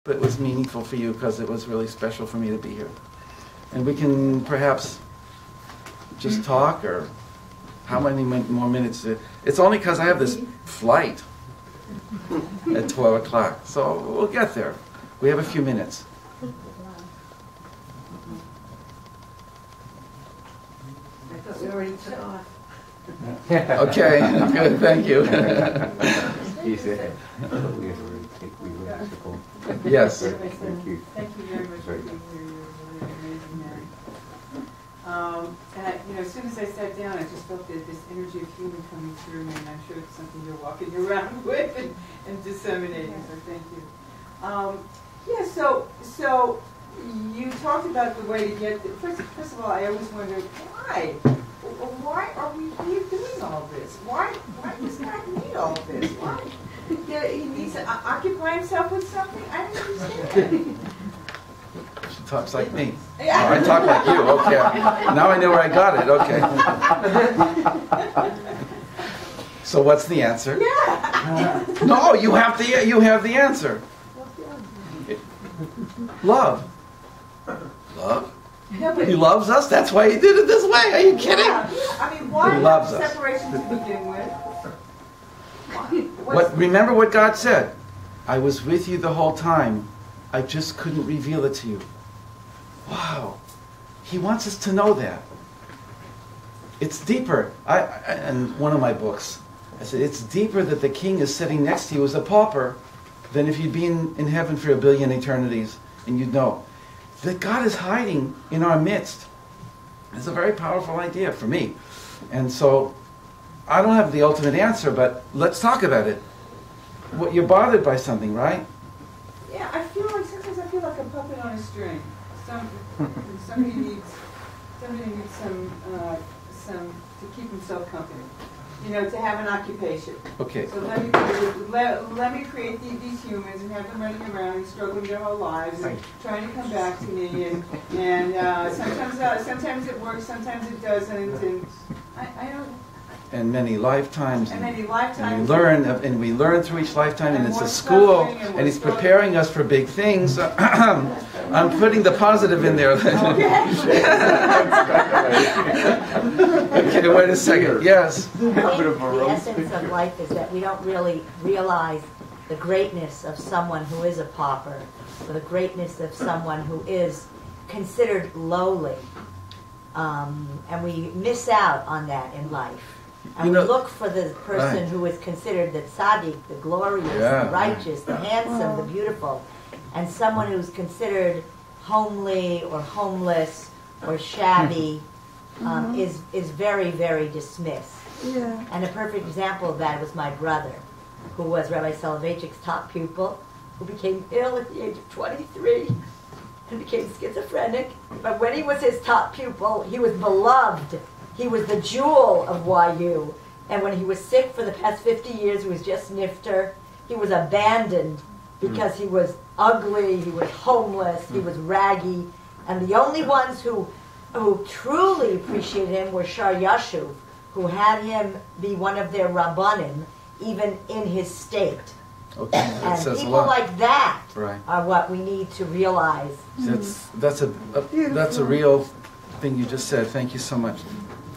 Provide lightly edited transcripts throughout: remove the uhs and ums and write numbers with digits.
it was meaningful for you because it was really special for me to be here. And we can perhaps just talk, or how many more minutes? It's only because I have this flight at 12 o'clock, so we'll get there. We have a few minutes. I thought we already took off. Okay, good, thank you. He said, Yes. Thank you. Thank you very much for being here. You're really amazing, Mary. And as soon as I sat down, I just felt this energy of healing coming through me, and I'm sure it's something you're walking around with and disseminating. So thank you. So you talked about the way to get. First of all, I always wondered why. Why are we here doing all this? Why does God need all this? Why? He needs to occupy himself with something? I don't understand. She talks like me. Yeah. Oh, I talk like you, okay. Now I know where I got it, okay. So what's the answer? Yeah. No, you have the answer. Love. Love? No, but He loves us, that's why he did it this way. Are you kidding? yeah. I mean, why He loves have us. separation to begin with? Remember what God said? I was with you the whole time. I just couldn't reveal it to you. Wow. He wants us to know that. It's deeper. In one of my books, I said, it's deeper that the king is sitting next to you as a pauper than if you'd been in heaven for 1 billion eternities and you'd know. That God is hiding in our midst. It's a very powerful idea for me. And so, I don't have the ultimate answer, but let's talk about it. You're bothered by something, right? Yeah, sometimes I feel like a puppet on a string. Somebody needs some to keep himself company. To have an occupation. Okay. So let me create these humans and have them running around and struggling their whole lives and trying to come back to me. And sometimes it works, sometimes it doesn't. And I don't. And many lifetimes. And many lifetimes. And we learn through each lifetime, and it's a school, and he's preparing us for big things. I'm putting the positive in there. Okay, wait a second. Yes. I think the essence of life is that we don't really realize the greatness of someone who is a pauper, or the greatness of someone who is considered lowly. And we miss out on that in life. And we look for the person who is considered the tzaddik, the glorious, the righteous, the handsome, the beautiful. And someone who's considered homely or homeless or shabby is very, very dismissed. Yeah. And a perfect example of that was my brother, who was Rabbi Soloveitchik's top pupil, who became ill at the age of 23 and became schizophrenic. But when he was his top pupil, he was beloved. He was the jewel of YU. And when he was sick for the past 50 years, he was just nifter. He was abandoned because he was ugly, he was homeless, he was raggy. And the only ones who truly appreciated him were Shar Yashuv, who had him be one of their rabbanim, even in his state. Okay, that And says a people lot. like that Right. are what we need to realize. That's a real thing you just said. Thank you so much.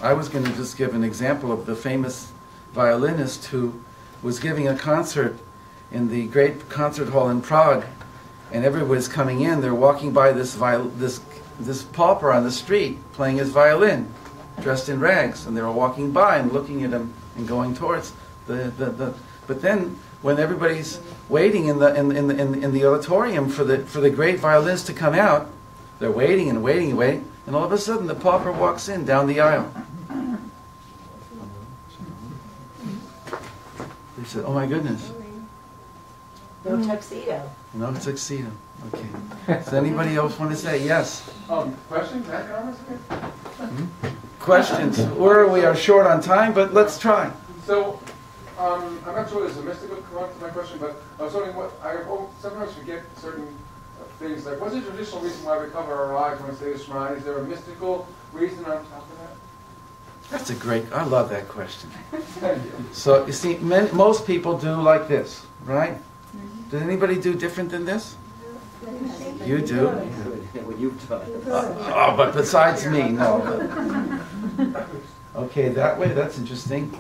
I was going to just give an example of the famous violinist who was giving a concert in the great concert hall in Prague, and everybody's coming in. They're walking by this pauper on the street playing his violin, dressed in rags, and they were walking by and looking at him and going towards the. But then, when everybody's waiting in the auditorium for the great violinist to come out, they're waiting and waiting and waiting, and all of a sudden the pauper walks in down the aisle. They said, "Oh my goodness." No tuxedo. No tuxedo. Okay. Does anybody else want to say yes? Questions? Comments? Questions? We are short on time, but let's try. So, I'm not sure there's a mystical component to my question, but I was wondering sometimes forget certain things. Like, what's the traditional reason why we cover our eyes when we say the Shema? Is there a mystical reason on top of that? That's I love that question. So, you see, most people do like this, right? Did anybody do different than this? You do? When you've done. Oh, but besides me, no. Okay, that way, that's interesting.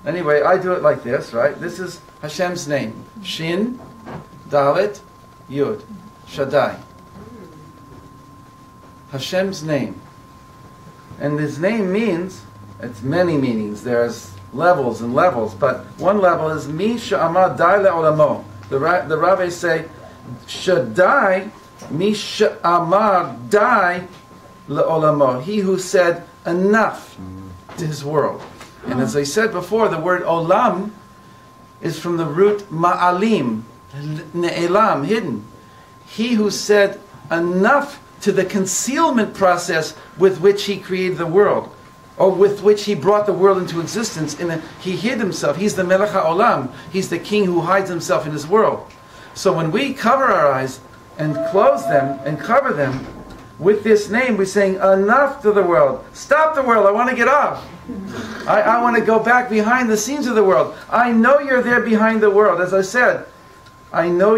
Anyway, I do it like this, right? This is Hashem's name. Shin, Dalet, Yud, Shaddai. Hashem's name. And his name means, it's many meanings. There's levels and levels, but one level is Mi Sha'amad Dai Le'olamo. The rabbis say, Shaddai, Mi Sha'amad Dai Le'olamo. He who said enough to his world. And as I said before, the word olam is from the root ma'alim, ne'elam, hidden. He who said enough to the concealment process with which he created the world, or with which he brought the world into existence. He hid himself. He's the melech ha'olam. He's the king who hides himself in his world. So when we cover our eyes and close them and cover them with this name, we're saying enough to the world. Stop the world. I want to get off. I want to go back behind the scenes of the world. I know you're there behind the world. As I said, I know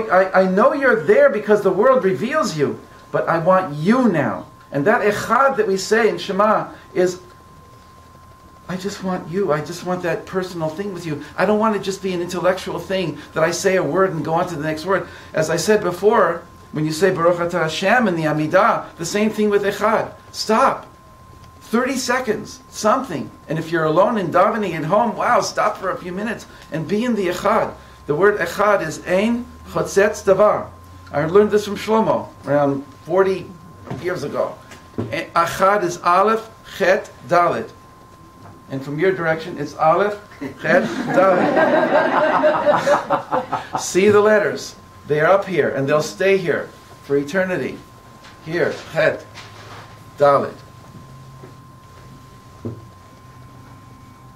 you're there because the world reveals you. But I want you now. And that echad that we say in Shema is, I just want you. I just want that personal thing with you. I don't want it just be an intellectual thing that I say a word and go on to the next word. As I said before, when you say Baruch Atah Hashem in the Amidah, the same thing with echad. Stop. 30 seconds, something. And if you're alone in davening at home, wow, stop for a few minutes and be in the echad. The word echad is ein chotzetz davar. I learned this from Shlomo around 40 years ago. Echad is aleph, chet, dalet. And from your direction, it's aleph, chet, dalet. See the letters. They are up here, and they'll stay here for eternity. Here, chet, dalet.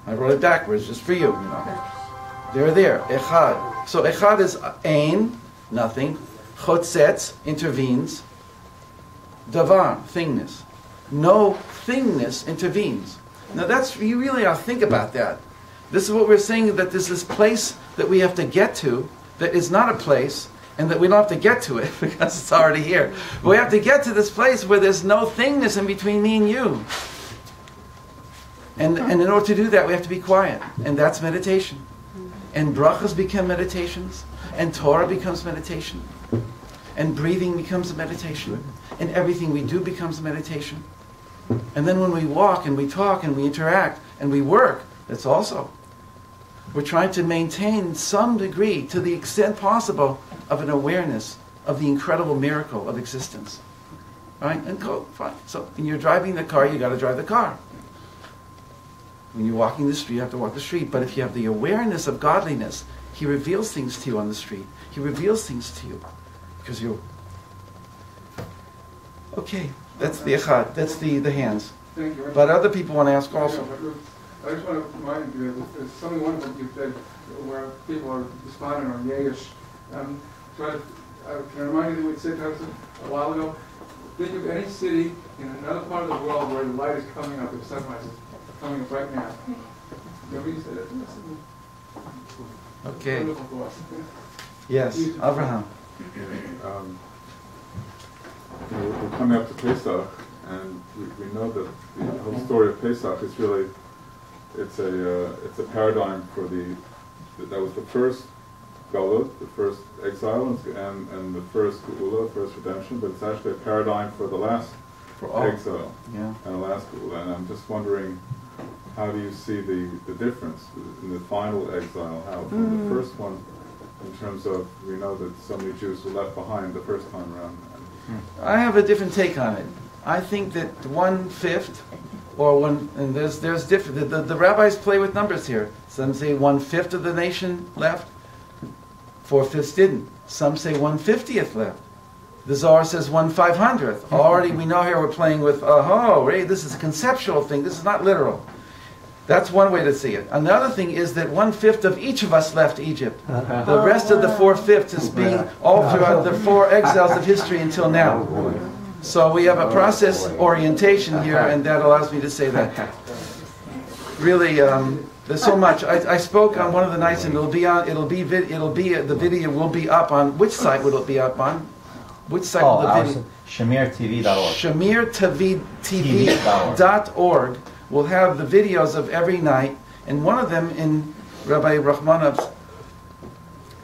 I wrote it backwards just for you, They're there. Echad. So echad is ein, nothing. Chotzetz, intervenes. Davar, thingness. No thingness intervenes. Now you really ought to think about that. This is what we're saying, that there's this place that we have to get to that is not a place, and that we don't have to get to it because it's already here. But we have to get to this place where there's no thingness in between me and you. And in order to do that, we have to be quiet. And that's meditation. And brachas become meditations. And Torah becomes meditation. And breathing becomes a meditation. And everything we do becomes a meditation. And then when we walk and we talk and we interact and we work, that's also. We're trying to maintain some degree, to the extent possible, of an awareness of the incredible miracle of existence. Right? And go, fine. So when you're driving the car, you got to drive the car. When you're walking the street, you have to walk the street. But if you have the awareness of godliness, He reveals things to you on the street. He reveals things to you. Because you're... Okay, that's the echad. That's the hands. Thank you. But other people want to ask also. I just want to remind you that there's something wonderful you said where people are responding on Yeyish. So I can remind you that we said a while ago, think of any city in another part of the world where the light is coming up, if sunrise is coming up right now. Remember you said it? Okay. Wonderful thought. Yes, Abraham. We're coming up to Pesach, and we know that the whole story of Pesach is really, it's a paradigm for that was the first Galut, the first exile, and the first Geula, the first redemption, but it's actually a paradigm for the last exile and the last Geula. And I'm just wondering, how do you see the difference in the final exile? How from the first one, in terms of, we know that so many Jews were left behind the first time around. I have a different take on it. I think that 1/5, or one, and there's different. The rabbis play with numbers here. Some say 1/5 of the nation left. 4/5 didn't. Some say 1/50th left. The Zohar says 1/500th. Already we know here we're playing with, this is a conceptual thing. This is not literal. That's one way to see it. Another thing is that 1/5 of each of us left Egypt. The rest of the 4/5 is being all throughout the 4 exiles of history until now. So we have a process orientation here, and that allows me to say that. Really, there's so much. I spoke on one of the nights, and the video will be up on, which site will it be up on? which site will the video? ShamirTV.org. ShamirTV.org will have the videos of every night, and one of them in Rabbi Rachmanov's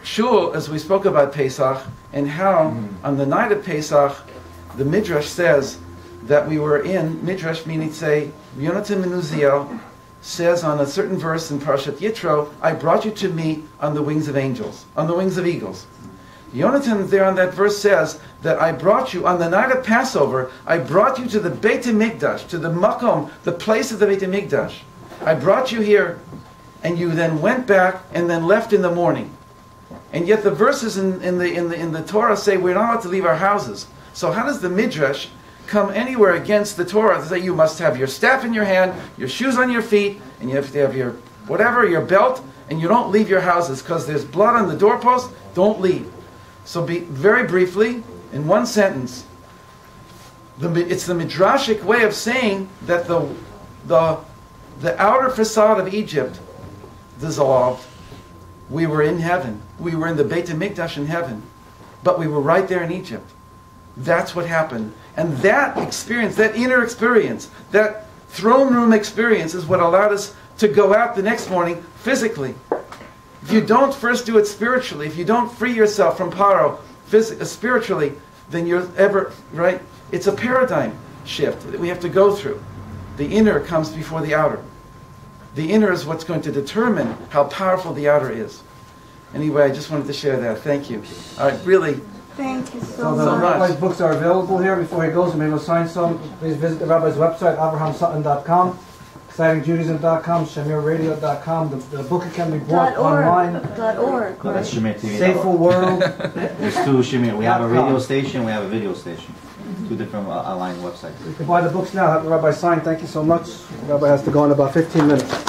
shul, as we spoke about Pesach, and how on the night of Pesach, the Midrash says that we were in, Midrash meaning say, Yonatan ben Uziel says on a certain verse in Parashat Yitro, I brought you to me on the wings of angels, on the wings of eagles. Yonatan there on that verse says that I brought you, on the night of Passover, I brought you to the Beit HaMikdash, to the Makom, the place of the Beit HaMikdash. I brought you here, and you then went back and then left in the morning. And yet the verses in the Torah say we're not allowed to leave our houses. So how does the Midrash come anywhere against the Torah to say you must have your staff in your hand, your shoes on your feet, and you have to have your whatever, your belt, and you don't leave your houses because there's blood on the doorpost, don't leave. So very briefly, in one sentence, it's the Midrashic way of saying that the outer facade of Egypt dissolved. We were in heaven. We were in the Beit HaMikdash in heaven. But we were right there in Egypt. That's what happened. And that experience, that inner experience, that throne room experience is what allowed us to go out the next morning physically. If you don't first do it spiritually, if you don't free yourself from Paro spiritually, then you're ever, right? It's a paradigm shift that we have to go through. The inner comes before the outer. The inner is what's going to determine how powerful the outer is. Anyway, I just wanted to share that. Thank you. I really... Thank you So so the much. rabbi's books are available here. Before he goes, and maybe he'll sign some. Please visit the rabbi's website, abrahamsutton.com, excitingjudaism.com, shamirradio.com. The book can be bought online. .org. No, that's ShamirTV. Sayful World. There's two Shamir. We have a radio station, we have a video station. Two different online websites. You can buy the books now. Have the rabbi sign. Thank you so much. The rabbi has to go in about 15 minutes.